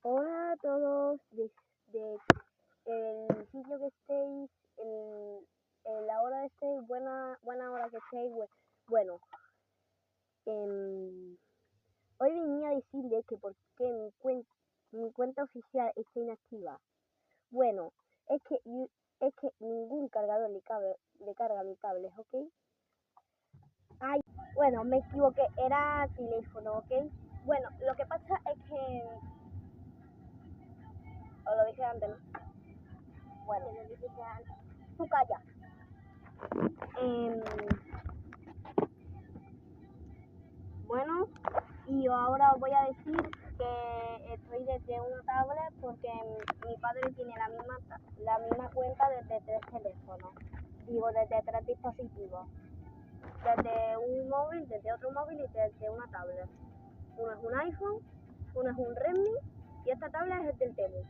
Hola a todos, desde el sitio que estéis, en la hora que estéis, buena hora que estéis. Bueno, hoy venía a decirles que por qué mi cuenta oficial está inactiva. Bueno, es que ningún cargador le carga mi tablet, ¿ok? Ay, bueno, me equivoqué, era teléfono, ¿ok? Bueno, lo que pasa es que, os lo dije antes, ¿no? Bueno, tú calla. Bueno, y ahora os voy a decir que estoy desde una tablet porque mi padre tiene la misma cuenta desde 3 teléfonos. Digo, desde 3 dispositivos. Desde un móvil, desde otro móvil y desde una tablet. Uno es un iPhone, uno es un Redmi y esta tablet es del Temu.